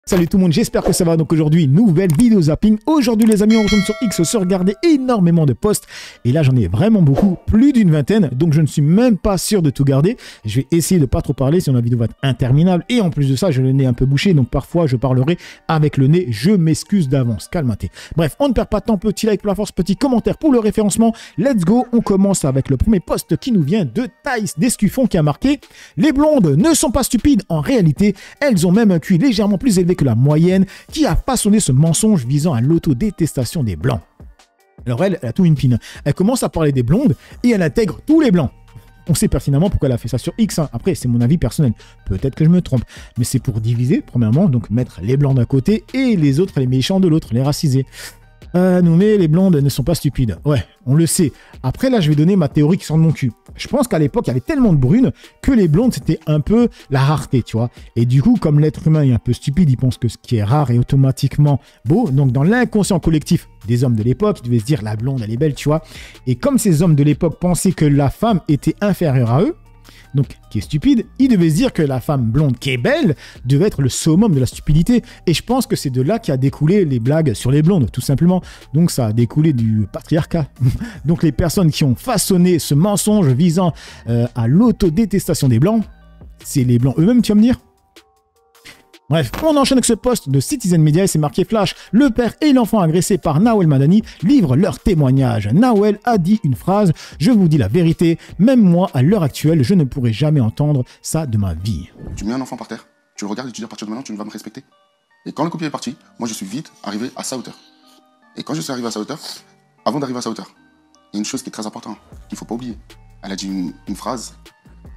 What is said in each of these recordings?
Salut tout le monde, j'espère que ça va. Donc aujourd'hui, nouvelle vidéo zapping. Aujourd'hui les amis, on retourne sur X se regarder énormément de posts. Et là j'en ai vraiment beaucoup, plus d'une vingtaine. Donc je ne suis même pas sûr de tout garder. Je vais essayer de pas trop parler, sinon la vidéo va être interminable. Et en plus de ça, j'ai le nez un peu bouché. Donc parfois je parlerai avec le nez. Je m'excuse d'avance, calme-toi. Bref, on ne perd pas de temps. Petit like pour la force, petit commentaire pour le référencement. Let's go, on commence avec le premier post qui nous vient de Thaïs Descuffon qui a marqué: les blondes ne sont pas stupides, en réalité, elles ont même un QI légèrement plus élevé que la moyenne, qui a façonné ce mensonge visant à l'autodétestation des blancs. Alors elle a tout une pine. Elle commence à parler des blondes et elle intègre tous les blancs. On sait pertinemment pourquoi elle a fait ça sur X. Après, c'est mon avis personnel. Peut-être que je me trompe. Mais c'est pour diviser, premièrement, donc mettre les blancs d'un côté et les autres, les méchants de l'autre, les racisés. Mais les blondes ne sont pas stupides. Ouais, on le sait. Après, là, je vais donner ma théorie qui sort de mon cul. Je pense qu'à l'époque, il y avait tellement de brunes que les blondes, c'était un peu la rareté, tu vois. Et du coup, comme l'être humain est un peu stupide, il pense que ce qui est rare est automatiquement beau. Donc, dans l'inconscient collectif des hommes de l'époque, ils devaient se dire, la blonde, elle est belle, tu vois. Et comme ces hommes de l'époque pensaient que la femme était inférieure à eux, donc qui est stupide, il devait se dire que la femme blonde qui est belle devait être le summum de la stupidité. Et je pense que c'est de là qu'a découlé les blagues sur les blondes, tout simplement. Donc ça a découlé du patriarcat. Donc les personnes qui ont façonné ce mensonge visant à l'autodétestation des blancs, c'est les blancs eux-mêmes, tu vas me dire. Bref, on enchaîne avec ce post de Citizen Media et c'est marqué flash. Le père et l'enfant agressés par Nawel Madani livrent leur témoignage. Nawel a dit une phrase: je vous dis la vérité, même moi, à l'heure actuelle, je ne pourrai jamais entendre ça de ma vie. Tu mets un enfant par terre, tu le regardes et tu dis à partir de maintenant, tu ne vas me respecter. Et quand le copier est parti, moi je suis vite arrivé à sa hauteur. Et quand je suis arrivé à sa hauteur, avant d'arriver à sa hauteur, il y a une chose qui est très importante, qu'il ne faut pas oublier. Elle a dit une phrase,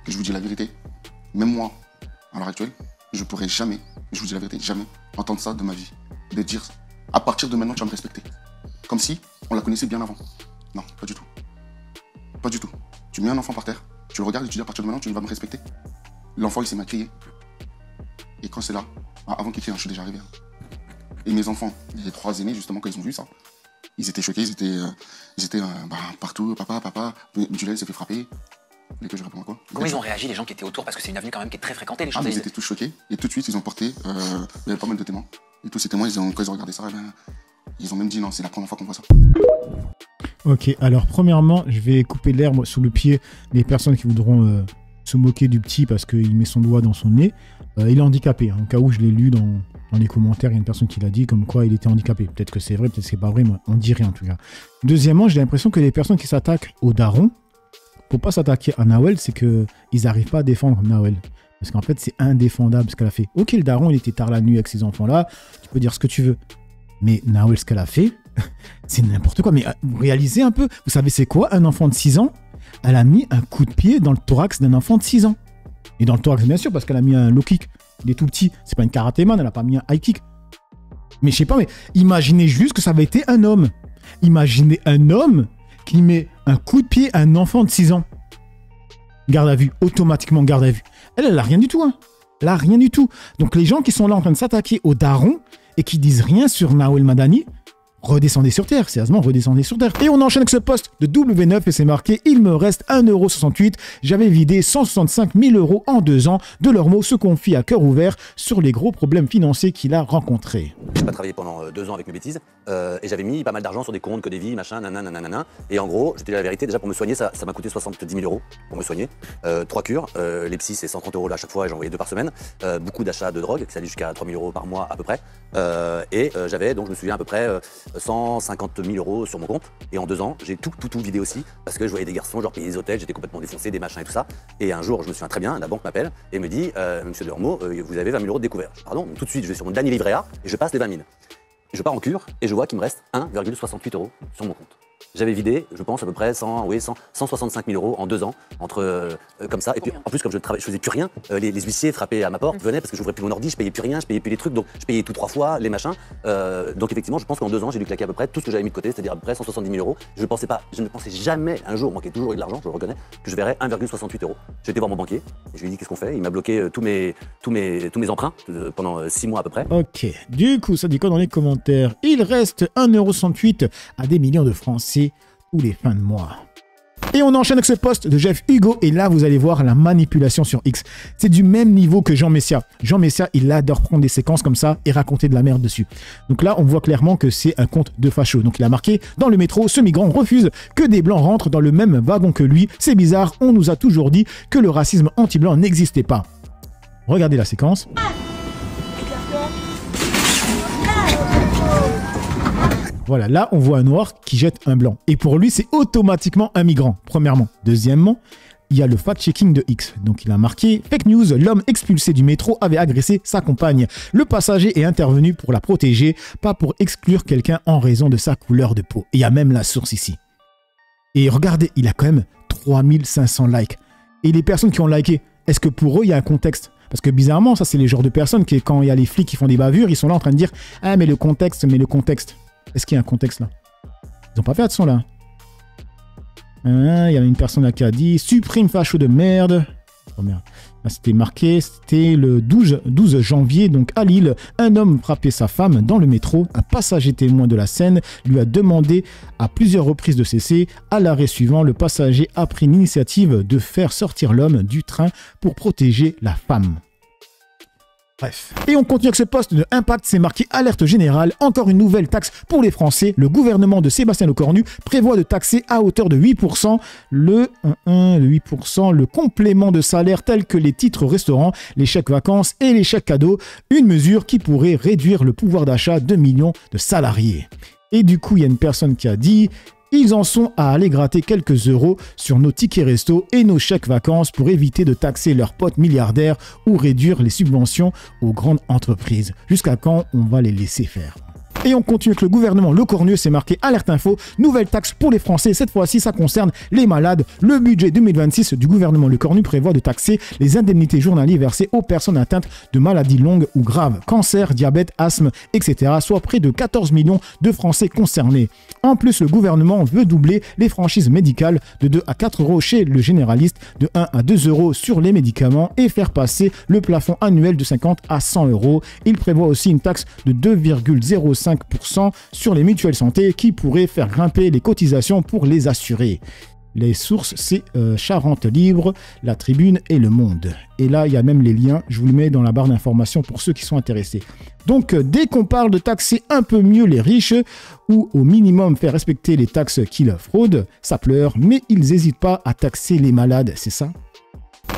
que je vous dis la vérité, même moi, à l'heure actuelle, je ne pourrai jamais, je vous dis la vérité, jamais entendre ça de ma vie. De dire, à partir de maintenant, tu vas me respecter. Comme si on la connaissait bien avant. Non, pas du tout. Pas du tout. Tu mets un enfant par terre, tu le regardes et tu dis à partir de maintenant, tu ne vas me respecter. L'enfant, il s'est mis à crier. Et quand c'est là, avant qu'il crie, je suis déjà arrivé. Et mes enfants, les trois aînés, justement, quand ils ont vu ça, ils étaient choqués, ils étaient partout, papa, Jules s'est fait frapper. Et que je réponds à quoi? Comment ils ont réagi, les gens qui étaient autour? Parce que c'est une avenue quand même qui est très fréquentée, les gens. Ils étaient tous choqués, et tout de suite, ils ont porté, il y avait pas mal de témoins. Et tous ces témoins, quand ils ont regardé ça, ils ont même dit non, c'est la première fois qu'on voit ça. Ok, alors premièrement, je vais couper l'herbe sous le pied des personnes qui voudront se moquer du petit parce qu'il met son doigt dans son nez. Il est handicapé, hein, au cas où je l'ai lu dans les commentaires, il y a une personne qui l'a dit comme quoi il était handicapé. Peut-être que c'est vrai, peut-être que c'est pas vrai, mais on dirait en tout cas. Deuxièmement, j'ai l'impression que les personnes qui s'attaquent au daron, pour pas s'attaquer à Nawel, c'est qu'ils n'arrivent pas à défendre Nawel. Parce qu'en fait, c'est indéfendable ce qu'elle a fait. Ok, le daron, il était tard la nuit avec ces enfants-là, tu peux dire ce que tu veux. Mais Nawel, ce qu'elle a fait, c'est n'importe quoi. Mais vous réalisez un peu, vous savez c'est quoi un enfant de 6 ans? Elle a mis un coup de pied dans le thorax d'un enfant de 6 ans. Et dans le thorax, bien sûr, parce qu'elle a mis un low kick. Il est tout petit. C'est pas une karatéman, elle a pas mis un high kick. Mais je sais pas, mais imaginez juste que ça avait été un homme. Imaginez un homme qui met un coup de pied à un enfant de 6 ans. Garde à vue, automatiquement garde à vue. Elle a rien du tout, hein. Elle a rien du tout. Donc les gens qui sont là en train de s'attaquer au daron et qui disent rien sur Nawel Madani, redescendez sur terre, sérieusement, redescendez sur terre. Et on enchaîne avec ce post de W9 et c'est marqué: il me reste 1,68 €. J'avais vidé 165 000 € en 2 ans. De leurs mots, se confie à cœur ouvert sur les gros problèmes financiers qu'il a rencontrés. J'ai pas travaillé pendant 2 ans avec mes bêtises et j'avais mis pas mal d'argent sur des comptes, que des vies, machin, nanana. Et en gros, je te dis la vérité, déjà pour me soigner, ça m'a coûté 70 000 € pour me soigner. 3 cures, les psys c'est 130 € là à chaque fois et j'en voyais 2 par semaine. Beaucoup d'achats de drogue, qui allait jusqu'à 3 000 € par mois à peu près. J'avais, donc je me souviens à peu près 150 000 € sur mon compte. Et en 2 ans, j'ai tout vidé aussi parce que je voyais des garçons, genre payer des hôtels, j'étais complètement défoncé, des machins et tout ça. Et un jour, je me souviens très bien, la banque m'appelle et me dit monsieur Delormeau, vous avez 20 000 € de découvert. Pardon, tout de suite, je vais sur mon dernier livret A et je passe les 20 000. Je pars en cure et je vois qu'il me reste 1,68 € sur mon compte. J'avais vidé, je pense, à peu près 165 000 € en 2 ans, comme ça. Et puis, en plus, comme je faisais plus rien, les huissiers frappaient à ma porte, venaient parce que j'ouvrais plus mon ordi, je payais plus rien, je payais plus les trucs, donc je payais tout 3 fois, les machins. Donc effectivement, je pense qu'en 2 ans, j'ai dû claquer à peu près tout ce que j'avais mis de côté, c'est-à-dire à peu près 170 000 €. Je ne pensais jamais un jour, moi qui ai toujours eu de l'argent, je le reconnais, que je verrais 1,68 €. J'ai été voir mon banquier, et je lui ai dit qu'est-ce qu'on fait. Il m'a bloqué tous mes emprunts pendant 6 mois à peu près. Ok, du coup, ça dit quoi dans les commentaires? Il reste 1,68 € à des millions de Français tous les fins de mois. Et on enchaîne avec ce post de Jeff Hugo. Et là, vous allez voir la manipulation sur X. C'est du même niveau que Jean Messia. Jean Messia, il adore prendre des séquences comme ça et raconter de la merde dessus. Donc là, on voit clairement que c'est un compte de facho. Donc il a marqué dans le métro, ce migrant refuse que des blancs rentrent dans le même wagon que lui. C'est bizarre, on nous a toujours dit que le racisme anti-blanc n'existait pas. Regardez la séquence. Voilà, là, on voit un noir qui jette un blanc. Et pour lui, c'est automatiquement un migrant, premièrement. Deuxièmement, il y a le fact-checking de X. Donc, il a marqué « Fake news, l'homme expulsé du métro avait agressé sa compagne. Le passager est intervenu pour la protéger, pas pour exclure quelqu'un en raison de sa couleur de peau. » Et il y a même la source ici. Et regardez, il a quand même 3500 likes. Et les personnes qui ont liké, est-ce que pour eux, il y a un contexte ? Parce que bizarrement, ça, c'est les genres de personnes qui, quand il y a les flics qui font des bavures, ils sont là en train de dire « Ah, mais le contexte, mais le contexte. » Est-ce qu'il y a un contexte là? Ils n'ont pas fait attention là. Il y avait une personne là qui a dit « Supprime facho de merde ». Oh merde. Là, c'était marqué, c'était le 12 janvier, donc à Lille, un homme frappait sa femme dans le métro. Un passager témoin de la scène lui a demandé à plusieurs reprises de cesser. À l'arrêt suivant, le passager a pris l'initiative de faire sortir l'homme du train pour protéger la femme. Bref. Et on continue avec ce poste de Impact, c'est marqué alerte générale, encore une nouvelle taxe pour les Français. Le gouvernement de Sébastien Lecornu prévoit de taxer à hauteur de 8% le complément de salaire tel que les titres restaurants, les chèques vacances et les chèques cadeaux. Une mesure qui pourrait réduire le pouvoir d'achat de millions de salariés. Et du coup, il y a une personne qui a dit... Ils en sont à aller gratter quelques euros sur nos tickets resto et nos chèques vacances pour éviter de taxer leurs potes milliardaires ou réduire les subventions aux grandes entreprises. Jusqu'à quand on va les laisser faire ? Et on continue avec le gouvernement Lecornu, c'est marqué alerte info, nouvelle taxe pour les Français. Cette fois-ci, ça concerne les malades. Le budget 2026 du gouvernement Lecornu prévoit de taxer les indemnités journalières versées aux personnes atteintes de maladies longues ou graves, cancer, diabète, asthme, etc., soit près de 14 millions de Français concernés. En plus, le gouvernement veut doubler les franchises médicales de 2 à 4 euros chez le généraliste, de 1 à 2 euros sur les médicaments et faire passer le plafond annuel de 50 à 100 euros. Il prévoit aussi une taxe de 2,05% sur les mutuelles santé qui pourrait faire grimper les cotisations pour les assurés. Les sources, c'est Charente Libre, La Tribune et Le Monde. Et là, il y a même les liens, je vous les mets dans la barre d'information pour ceux qui sont intéressés. Donc, dès qu'on parle de taxer un peu mieux les riches, ou au minimum faire respecter les taxes qu'ils fraudent, ça pleure, mais ils n'hésitent pas à taxer les malades, c'est ça ?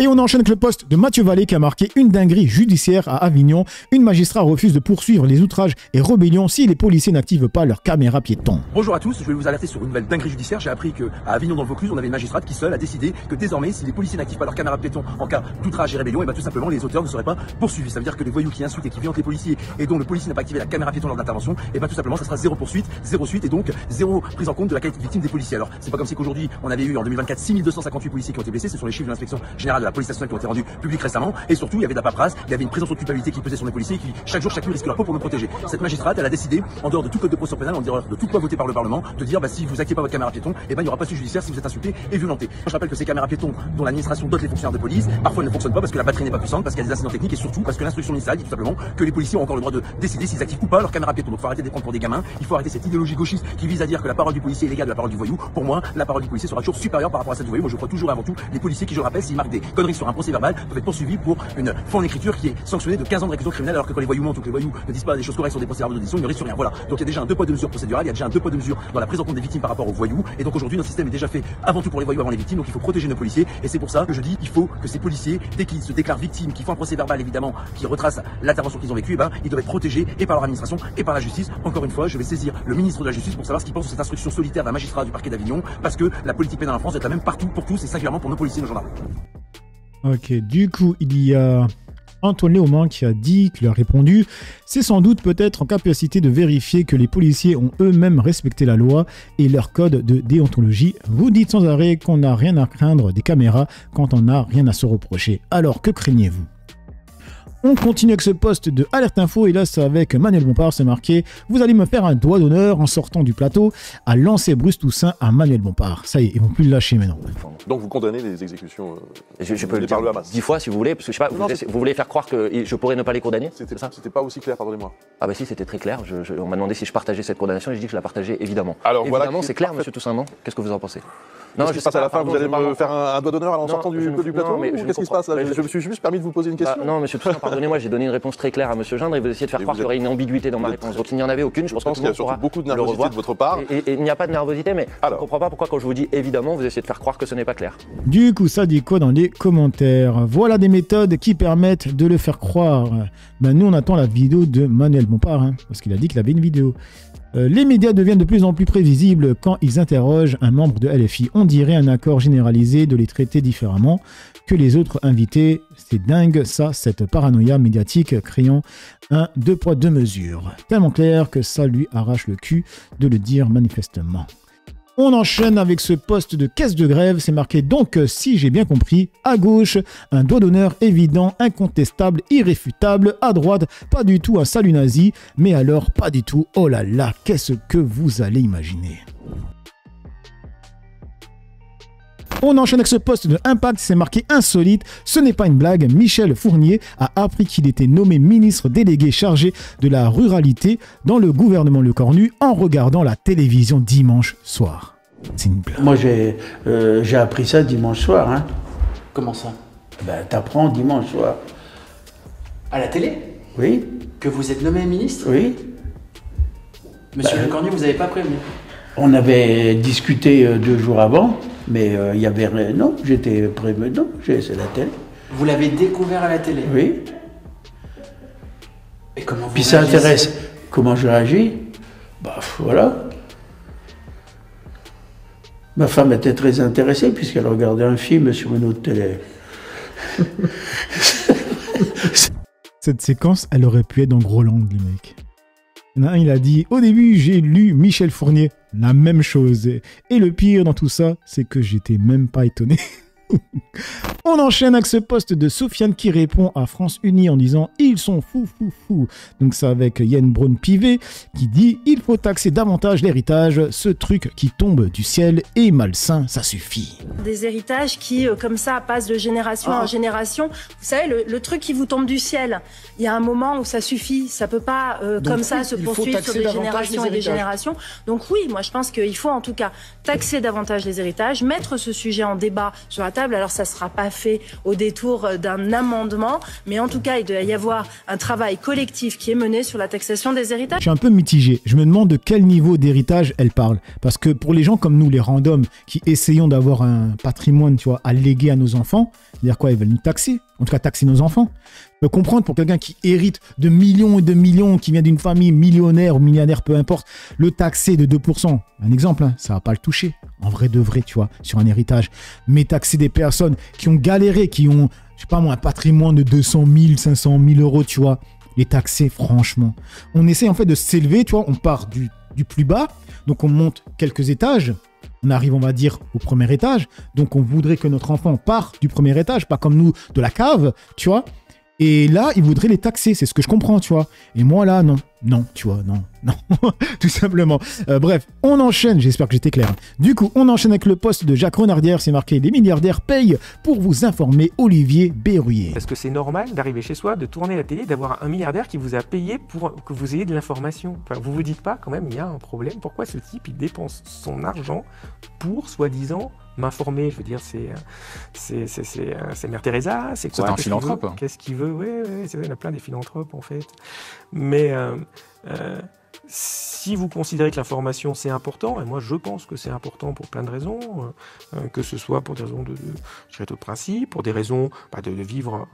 Et on enchaîne avec le poste de Mathieu Vallée qui a marqué une dinguerie judiciaire à Avignon. Une magistrat refuse de poursuivre les outrages et rébellions si les policiers n'activent pas leur caméra piéton. Bonjour à tous, je vais vous alerter sur une nouvelle dinguerie judiciaire. J'ai appris qu'à Avignon dans le Vaucluse, on avait une magistrate qui seule a décidé que désormais, si les policiers n'activent pas leur caméra piéton en cas d'outrage et rébellion, et tout simplement les auteurs ne seraient pas poursuivis. Ça veut dire que les voyous qui insultent et qui violentent les policiers et dont le policier n'a pas activé la caméra piéton lors de l'intervention, tout simplement ça sera zéro poursuite, zéro suite et donc zéro prise en compte de la qualité de victime des policiers. Alors c'est pas comme si qu'aujourd'hui on avait eu en 2024 6258 policiers qui ont été blessés, ce sont les chiffres de l'inspection générale de la police nationale qui ont été rendus publics récemment, et surtout il y avait de la paperasse, il y avait une présomption de culpabilité qui pesait sur les policiers qui chaque jour chacun risque leur peau pour nous protéger. Cette magistrate, elle a décidé, en dehors de tout code de procédure pénale, en dehors de tout quoi voté par le Parlement, de dire si vous activez pas votre caméra piéton, il n'y aura pas de suite judiciaire si vous êtes insulté et violenté. Je rappelle que ces caméras piétons dont l'administration dote les fonctionnaires de police, parfois elles ne fonctionnent pas parce que la batterie n'est pas puissante, parce qu'il y a des incidents techniques et surtout parce que l'instruction ministérielle dit tout simplement que les policiers ont encore le droit de décider s'ils activent ou pas leur caméra piéton. Donc il faut arrêter de les prendre pour des gamins, il faut arrêter cette idéologie gauchiste qui vise à dire que la parole du policier est l'égale de la parole du voyou. Pour moi, la parole du policier sera toujours supérieure par rapport à celle du voyou. Moi je crois toujours avant tout les policiers qui, je le rappelle, s'ils marquent des conneries sur un procès verbal, peuvent être poursuivis pour une faute en écriture qui est sanctionnée de 15 ans de réclusion criminelle, alors que quand les voyous mentent ou que les voyous ne disent pas des choses correctes sur des procès verbaux d'audition, ils ne risquent rien. Voilà. Donc il y a déjà un deux poids deux mesures procédural, il y a déjà un deux poids deux mesures dans la prise en compte des victimes par rapport aux voyous. Et donc aujourd'hui notre système est déjà fait avant tout pour les voyous avant les victimes. Donc il faut protéger nos policiers et c'est pour ça que je dis il faut que ces policiers, dès qu'ils se déclarent victimes, qui font un procès verbal évidemment, qui retrace l'intervention qu'ils ont vécue, ils doivent être protégés et par leur administration et par la justice. Encore une fois, je vais saisir le ministre de la Justice pour savoir ce qu'il pense de cette instruction solitaire d'un magistrat du parquet d'Avignon, parce que la politique pénale en France est la même partout pour tous et singulièrement pour nos policiers et nos gendarmes. Ok, du coup il y a Antoine Léaumont qui a dit, qui lui a répondu, c'est sans doute peut-être en capacité de vérifier que les policiers ont eux-mêmes respecté la loi et leur code de déontologie. Vous dites sans arrêt qu'on n'a rien à craindre des caméras quand on n'a rien à se reprocher. Alors que craignez-vous ? On continue avec ce poste de Alerte Info et là c'est avec Manuel Bompard, c'est marqué « Vous allez me faire un doigt d'honneur en sortant du plateau à lancer Bruce Toussaint à Manuel Bompard. » Ça y est, ils vont plus le lâcher maintenant. Donc vous condamnez les exécutions je peux le dire 10 fois si vous voulez, parce que je sais pas, vous voulez faire croire que je pourrais ne pas les condamner? C'était pas aussi clair, pardonnez-moi. Ah bah si, c'était très clair. On m'a demandé si je partageais cette condamnation et j'ai dit que je la partageais évidemment. Alors évidemment, voilà, c'est clair, monsieur Toussaint, non? Qu'est-ce que vous en pensez? Qu'est-ce qui se passe à la fin? Vous allez me faire un doigt d'honneur en sortant du plateau? mais Qu'est-ce qui se passe là? Je me suis juste permis de vous poser une question. Non, monsieur Toussaint, pardonnez-moi, j'ai donné une réponse très claire à monsieur Gindre et vous essayez de faire croire qu'il y aurait une ambiguïté dans ma réponse. Donc il n'y en avait aucune. Je pense qu'il y a surtout beaucoup de nervosité de votre part. Et il n'y a pas de nervosité, mais je ne comprends pas pourquoi quand je vous dis évidemment, vous essayez de faire croire que ce n'est pas clair. Du coup, ça dit quoi dans les commentaires? Voilà des méthodes qui permettent de le faire croire. Ben, nous, on attend la vidéo de Manuel Bompard, hein, parce qu'il a dit qu'il avait une vidéo. Les médias deviennent de plus en plus prévisibles quand ils interrogent un membre de LFI. On dirait un accord généralisé de les traiter différemment que les autres invités. C'est dingue, ça, cette paranoïa médiatique créant un 2 poids 2 mesures. Tellement clair que ça lui arrache le cul de le dire manifestement. On enchaîne avec ce poste de caisse de grève, c'est marqué donc, si j'ai bien compris, à gauche, un doigt d'honneur évident, incontestable, irréfutable, à droite, pas du tout un salut nazi, mais alors pas du tout, oh là là, qu'est-ce que vous allez imaginer? On enchaîne avec ce poste de Impact, c'est marqué insolite, ce n'est pas une blague, Michel Fournier a appris qu'il était nommé ministre délégué chargé de la ruralité dans le gouvernement Le Cornu en regardant la télévision dimanche soir. C'est une blague. Moi j'ai appris ça dimanche soir. Hein. Comment ça? Ben t'apprends dimanche soir. À la télé? Oui. Que vous êtes nommé ministre? Oui. Monsieur Le Cornu, vous n'avez pas prévenu? On avait discuté 2 jours avant, mais il y avait rien. Non, j'étais prévenu. Non, c'est la télé. Vous l'avez découvert à la télé? Oui. Et comment vous Puis ça réagissez? intéresse. Comment je réagis? Bah voilà. Ma femme était très intéressée puisqu'elle regardait un film sur une autre télé. Cette séquence, elle aurait pu être dans Groland, les mecs. Il y en a un, il a dit, au début, j'ai lu Michel Fournier. La même chose. Et le pire dans tout ça, c'est que j'étais même pas étonné. On enchaîne avec ce poste de Sofiane qui répond à France Unie en disant « Ils sont fous, fous, fous ». Donc c'est avec Yann Braun-Pivet qui dit « Il faut taxer davantage l'héritage, ce truc qui tombe du ciel est malsain, ça suffit ». Des héritages qui, comme ça, passent de génération en génération. Vous savez, le truc qui vous tombe du ciel, il y a un moment où ça suffit. Ça peut pas, comme ça, se poursuivre sur des générations et des générations. Donc oui, moi je pense qu'il faut en tout cas taxer davantage les héritages, mettre ce sujet en débat sur la table. Alors ça ne sera pas fait au détour d'un amendement, mais en tout cas, il doit y avoir un travail collectif qui est mené sur la taxation des héritages. Je suis un peu mitigé. Je me demande de quel niveau d'héritage elle parle. Parce que pour les gens comme nous, les randoms, qui essayons d'avoir un patrimoine, tu vois, à léguer à nos enfants, c'est-à-dire quoi, ils veulent nous taxer. En tout cas, taxer nos enfants. Je peux comprendre pour quelqu'un qui hérite de millions et de millions, qui vient d'une famille millionnaire ou milliardaire, peu importe, le taxer de 2%. Un exemple, hein, ça va pas le toucher. En vrai de vrai, tu vois, sur un héritage. Mais taxer des personnes qui ont galéré, qui ont, je sais pas moi, un patrimoine de 200 000, 500 000 euros, tu vois, les taxer, franchement. On essaie en fait de s'élever, tu vois, on part du plus bas, donc on monte quelques étages. On arrive, on va dire, au premier étage. Donc, on voudrait que notre enfant parte du premier étage, pas comme nous, de la cave, tu vois. Et là, il voudrait les taxer. C'est ce que je comprends, tu vois. Et moi, là, non. Non, tu vois, non. Tout simplement. Bref, on enchaîne. J'espère que j'étais clair. Du coup, on enchaîne avec le poste de Jacques Renardière. C'est marqué « Les milliardaires payent pour vous informer, Olivier Berruyer ». Est-ce que c'est normal d'arriver chez soi, de tourner la télé, d'avoir un milliardaire qui vous a payé pour que vous ayez de l'information? Enfin, vous vous dites pas, quand même, il y a un problème. Pourquoi ce type, il dépense son argent pour, soi-disant, m'informer? Je veux dire, c'est Mère Teresa, c'est quoi? C'est un philanthrope. Qu'est-ce qu'il veut? Oui, il y en a plein des philanthropes, en fait. Mais si vous considérez que l'information c'est important, et moi je pense que c'est important pour plein de raisons, que ce soit pour des raisons je dirais, de principe, pour des raisons de vivre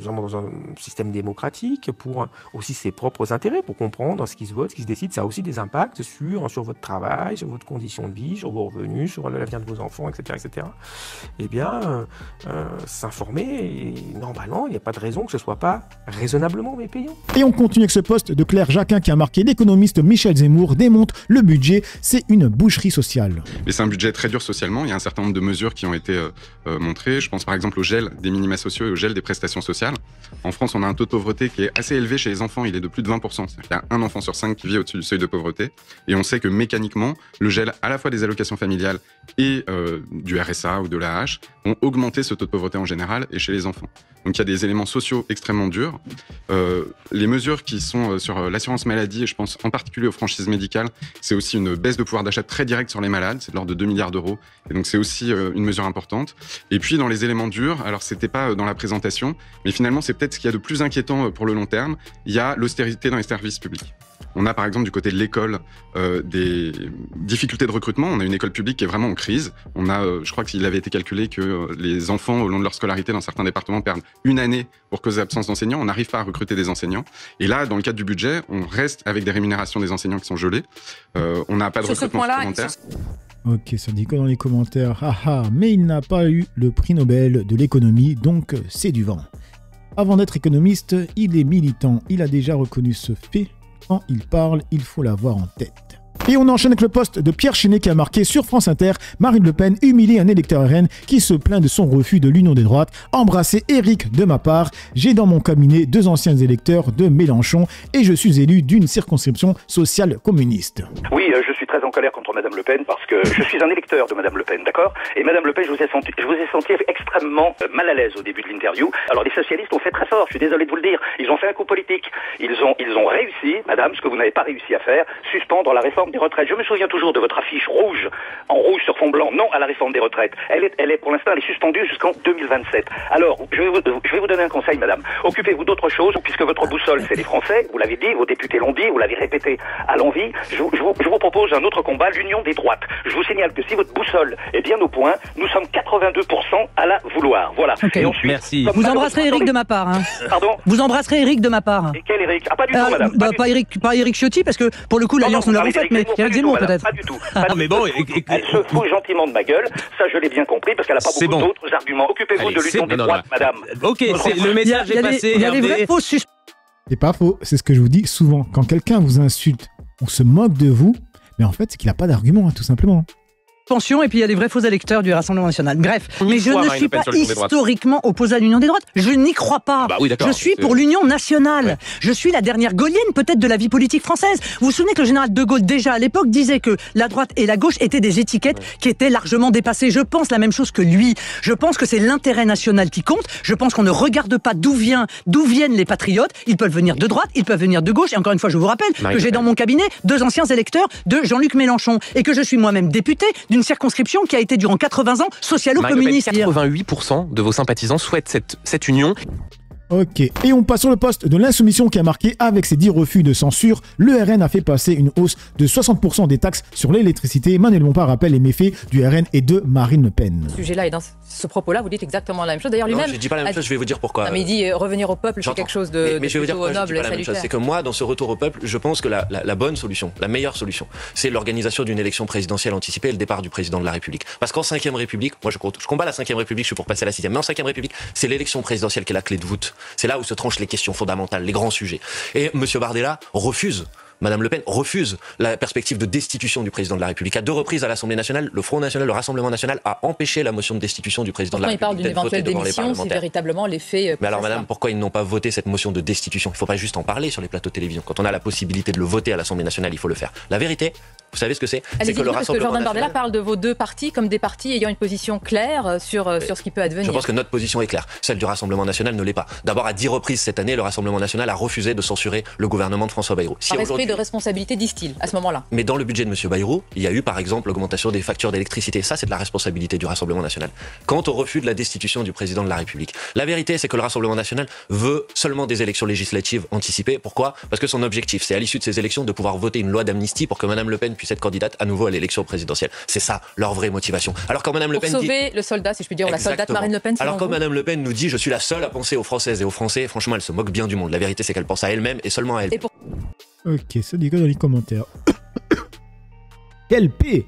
dans un système démocratique, pour aussi ses propres intérêts, pour comprendre ce qui se vote, ce qui se décide, ça a aussi des impacts sur votre travail, sur votre condition de vie, sur vos revenus, sur l'avenir de vos enfants, etc. etc. Eh bien, s'informer, et normalement, il n'y a pas de raison que ce ne soit pas raisonnablement mais payant. Et on continue avec ce poste de Claire Jacquin qui a marqué l'économiste Michel Zemmour Zemmour démonte le budget, c'est une boucherie sociale. Mais c'est un budget très dur socialement, il y a un certain nombre de mesures qui ont été montrées. Je pense par exemple au gel des minima sociaux et au gel des prestations sociales. En France, on a un taux de pauvreté qui est assez élevé chez les enfants, il est de plus de 20%. C'est-à-dire qu'il y a un enfant sur 5 qui vit au-dessus du seuil de pauvreté. Et on sait que mécaniquement, le gel à la fois des allocations familiales et du RSA ou de l'AH ont augmenté ce taux de pauvreté en général et chez les enfants. Donc il y a des éléments sociaux extrêmement durs. Les mesures qui sont sur l'assurance maladie, et je pense en particulier aux franchises médicales, c'est aussi une baisse de pouvoir d'achat très direct sur les malades, c'est de l'ordre de 2 milliards d'euros. Et donc c'est aussi une mesure importante. Et puis dans les éléments durs, alors c'était pas dans la présentation, mais finalement c'est peut-être ce qu'il y a de plus inquiétant pour le long terme, il y a l'austérité dans les services publics. On a par exemple du côté de l'école des difficultés de recrutement. On a une école publique qui est vraiment en crise. On a, je crois qu'il avait été calculé que les enfants au long de leur scolarité dans certains départements perdent une année pour cause d'absence d'enseignants. On n'arrive pas à recruter des enseignants. Et là, dans le cadre du budget, on reste avec des rémunérations des enseignants qui sont gelées. On n'a pas de recrutement supplémentaire. Ok, ça dit quoi dans les commentaires? Mais il n'a pas eu le prix Nobel de l'économie, donc c'est du vent. Avant d'être économiste, il est militant. Il a déjà reconnu ce fait. Quand il parle, il faut l'avoir en tête. Et on enchaîne avec le post de Pierre Chenet qui a marqué sur France Inter: Marine Le Pen humilie un électeur RN qui se plaint de son refus de l'Union des droites. Embrassez Éric de ma part. J'ai dans mon cabinet 2 anciens électeurs de Mélenchon et je suis élu d'une circonscription sociale communiste. Oui, je suis très en colère contre Madame Le Pen parce que je suis un électeur de Madame Le Pen, d'accord? Et Madame Le Pen, je vous ai senti extrêmement mal à l'aise au début de l'interview. Alors les socialistes ont fait très fort, je suis désolé de vous le dire. Ils ont fait un coup politique. Ils ont réussi, Madame, ce que vous n'avez pas réussi à faire, suspendre la réforme des retraites. Je me souviens toujours de votre affiche rouge, en rouge sur fond blanc, non à la réforme des retraites. Elle est pour l'instant, elle est suspendue jusqu'en 2027. Alors, je vais vous donner un conseil, Madame. Occupez-vous d'autre chose, puisque votre boussole, c'est les Français. Vous l'avez dit, vos députés l'ont dit, vous l'avez répété à l'envi. Je vous propose un autre combat, l'union des droites. Je vous signale que si votre boussole est bien au point, nous sommes 82% à la vouloir. Voilà. Okay. Et ensuite, merci. Vous embrasserez Éric de ma part. Hein. Pardon? Vous embrasserez Éric de ma part. Et quel Éric? Ah, pas du tout, Madame. Pas Éric Ciotti, parce que pour le coup, l'alliance nous l'avons faite, mais Éric Zemmour peut-être. Pas du tout. Mais bon, elle se fout gentiment de ma gueule, ça je l'ai bien compris, parce qu'elle n'a pas beaucoup d'autres arguments. Occupez-vous de l'union des droites, Madame. Ok, le message est passé. Il y a des vrais faux suspects. C'est pas faux, c'est ce que je vous dis souvent. Quand quelqu'un vous insulte, on se moque de vous, mais en fait c'est qu'il n'a pas d'argument, tout simplement. Et puis il y a des vrais faux électeurs du Rassemblement National. Bref, mais je ne suis pas historiquement opposé à l'Union des droites. Je n'y crois pas. Bah oui, je suis pour l'Union nationale. Ouais. Je suis la dernière gaulienne peut-être de la vie politique française. Vous vous souvenez que le général de Gaulle déjà à l'époque disait que la droite et la gauche étaient des étiquettes qui étaient largement dépassées. Je pense la même chose que lui. Je pense que c'est l'intérêt national qui compte. Je pense qu'on ne regarde pas d'où viennent les patriotes. Ils peuvent venir de droite, ils peuvent venir de gauche. Et encore une fois, je vous rappelle que j'ai dans mon cabinet 2 anciens électeurs de Jean-Luc Mélenchon et que je suis moi-même député d'une circonscription qui a été durant 80 ans socialo-communiste. 88% de vos sympathisants souhaitent cette union. Ok, et on passe sur le poste de l'Insoumission qui a marqué: avec ses 10 refus de censure, le RN a fait passer une hausse de 60% des taxes sur l'électricité. Manuel Bompard rappelle les méfaits du RN et de Marine Le Pen. Ce sujet-là et dans ce propos-là, vous dites exactement la même chose. D'ailleurs, lui-même. Je ne dis pas la même chose, je vais vous dire pourquoi. Non, mais il dit revenir au peuple, c'est quelque chose de mais je vais vous dire pourquoi noble et salutaire. C'est que moi, dans ce retour au peuple, je pense que la bonne solution, la meilleure solution, c'est l'organisation d'une élection présidentielle anticipée et le départ du président de la République. Parce qu'en 5e République, moi je combats la 5e République, je suis pour passer à la 6e, mais en 5e République, c'est l'élection présidentielle qui est la clé de voûte. C'est là où se tranchent les questions fondamentales, les grands sujets. Et M. Bardella refuse. Madame Le Pen refuse la perspective de destitution du président de la République. À 2 reprises à l'Assemblée nationale, le Front national, le Rassemblement national a empêché la motion de destitution du président de la République. Quand il parle d'une éventuelle démission, c'est véritablement l'effet... Mais alors madame, pourquoi ils n'ont pas voté cette motion de destitution? Il ne faut pas juste en parler sur les plateaux de télévision. Quand on a la possibilité de le voter à l'Assemblée nationale, il faut le faire. La vérité, vous savez ce que c'est? C'est que le Rassemblement Jordan Bardella parle de vos 2 partis comme des partis ayant une position claire sur ce qui peut advenir. Je pense que notre position est claire. Celle du Rassemblement national ne l'est pas. D'abord, à 10 reprises cette année, le Rassemblement national a refusé de censurer le gouvernement de François Bayrou. Par esprit de responsabilité, disent-ils, à ce moment-là. Mais dans le budget de M. Bayrou, il y a eu par exemple l'augmentation des factures d'électricité. Ça, c'est de la responsabilité du Rassemblement national. Quant au refus de la destitution du président de la République, la vérité, c'est que le Rassemblement national veut seulement des élections législatives anticipées. Pourquoi? Parce que son objectif, c'est à l'issue de ces élections de pouvoir voter une loi d'amnistie pour que Mme Le Pen puisse être candidate à nouveau à l'élection présidentielle. C'est ça leur vraie motivation. Alors quand Mme Le Pen sauver le soldat, si je puis dire, la soldate Marine Le Pen. Alors quand Mme Le Pen nous dit je suis la seule à penser aux Françaises et aux Français, franchement, elle se moque bien du monde. La vérité, c'est qu'elle pense à elle-même et seulement à elle. Ok, ça dit quoi dans les commentaires? Quelle paix,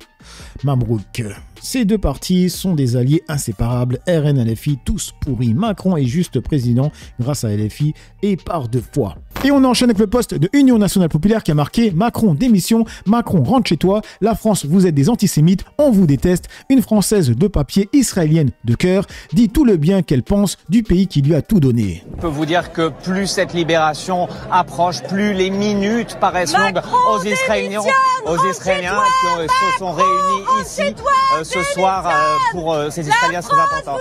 Mabrouk. Ces 2 partis sont des alliés inséparables. RN, LFI, tous pourris. Macron est juste président grâce à LFI et par 2 fois. Et on enchaîne avec le poste de Union Nationale Populaire qui a marqué Macron démission, Macron rentre chez toi, la France vous êtes des antisémites, on vous déteste, une Française de papier israélienne de cœur dit tout le bien qu'elle pense du pays qui lui a tout donné. Je peux vous dire que plus cette libération approche, plus les minutes paraissent longues aux Israéliens qui se sont réunis ici ce soir pour ces Israéliens très importants.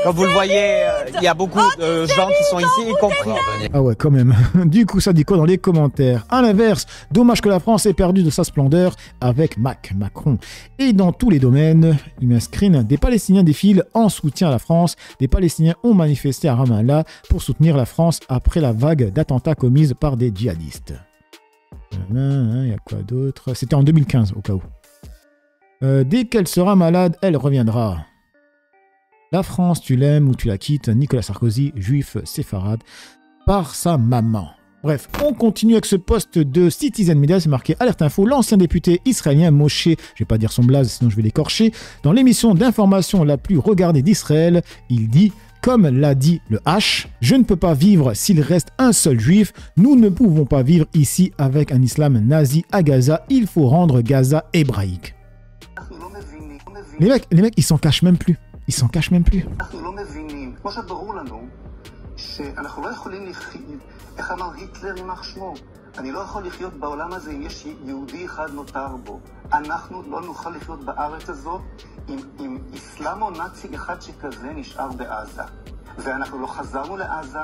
Comme vous le voyez, il y a beaucoup de gens qui sont ici, y compris... Ah ouais, quand même. Du coup, ça dit quoi dans les commentaires? À l'inverse, dommage que la France ait perdu de sa splendeur avec Macron. Et dans tous les domaines, il met un screen, des Palestiniens défilent en soutien à la France. Des Palestiniens ont manifesté à Ramallah pour soutenir la France après la vague d'attentats commises par des djihadistes. Il y a quoi d'autre? C'était en 2015, au cas où. Dès qu'elle sera malade, elle reviendra. La France, tu l'aimes ou tu la quittes, Nicolas Sarkozy, juif séfarade, par sa maman. Bref, on continue avec ce poste de Citizen Media, c'est marqué Alerte Info, l'ancien député israélien Moshe, je vais pas dire son blaze sinon je vais l'écorcher, dans l'émission d'information la plus regardée d'Israël, il dit, comme l'a dit le H, je ne peux pas vivre s'il reste un seul juif, nous ne pouvons pas vivre ici avec un islam nazi à Gaza, il faut rendre Gaza hébraïque. Les mecs, ils s'en cachent même plus. Ils s'en cachent même plus. איך אמר היטלר יימח שמו? אני לא יכול לחיות בעולם הזה אם יש יהודי אחד נותר בו. אנחנו לא נוכל לחיות בארץ הזאת עם אסלאמו-נאצי אחד שכזה נשאר בעזה. ואנחנו לא חזרנו לעזה,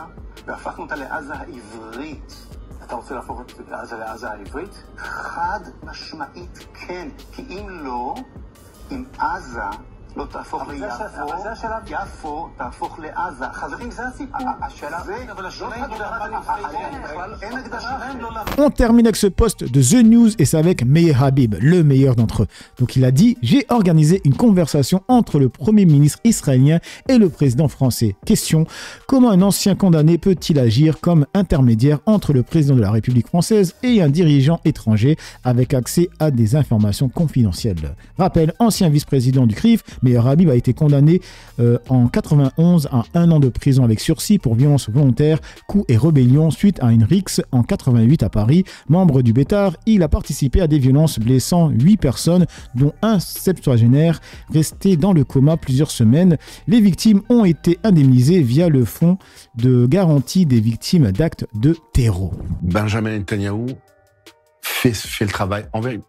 והפכנו אותה לעזה העברית. אתה רוצה להפוך את עזה לעזה העברית? חד משמעית כן, כי אם לא, אם עזה לא תהפוך ליפו, יפו תהפוך לעזה. חברים, זה הסיפור. השאלה זה, אבל השאלה אין הקדשה להם לא להפוך. On termine avec ce poste de The News et c'est avec Meir Habib, le meilleur d'entre eux. Donc il a dit « J'ai organisé une conversation entre le premier ministre israélien et le président français. Question, comment un ancien condamné peut-il agir comme intermédiaire entre le président de la République française et un dirigeant étranger avec accès à des informations confidentielles ?» Rappel, ancien vice-président du CRIF, Meir Habib a été condamné en 91 à 1 an de prison avec sursis pour violence volontaire, coup et rébellion suite à une rixe en 88 à Paris. Membre du Bétard, il a participé à des violences blessant 8 personnes, dont un septuagénaire resté dans le coma plusieurs semaines. Les victimes ont été indemnisées via le fonds de garantie des victimes d'actes de terreau. Benjamin Netanyahu fait le travail en vérité.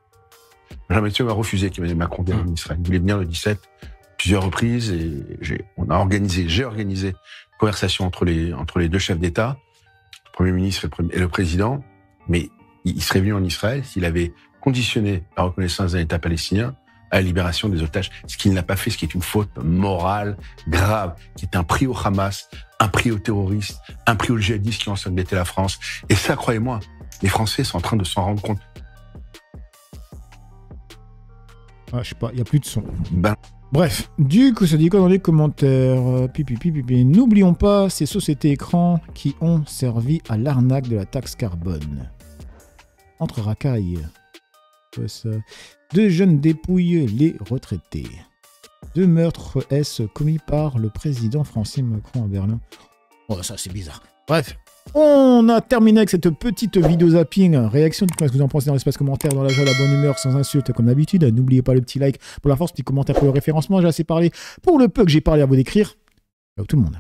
Benjamin Netanyahu a refusé qu'Emmanuel Macron vienne en Israël. Il voulait venir le 17 plusieurs reprises et j'ai organisé une conversation entre les deux chefs d'État, le Premier ministre et le Président, mais il serait venu en Israël s'il avait conditionné la reconnaissance d'un État palestinien à la libération des otages, ce qu'il n'a pas fait, ce qui est une faute morale grave, qui est un prix au Hamas, un prix aux terroristes, un prix aux djihadistes qui ont ensanglanté la France. Et ça, croyez-moi, les Français sont en train de s'en rendre compte. Ah, je sais pas, il n'y a plus de son. Bref, du coup, ça dit quoi dans les commentaires? N'oublions pas ces sociétés écrans qui ont servi à l'arnaque de la taxe carbone. Entre racailles. Deux jeunes dépouillent les retraités. 2 meurtres commis par le président français Macron à Berlin. Oh, ça c'est bizarre. Bref. On a terminé avec cette petite vidéo zapping, réaction, dites-moi ce que vous en pensez dans l'espace commentaire, dans la joie, la bonne humeur, sans insulte comme d'habitude. N'oubliez pas le petit like pour la force, petit commentaire pour le référencement, j'ai assez parlé. Pour le peu que j'ai parlé à vous décrire, tout le monde.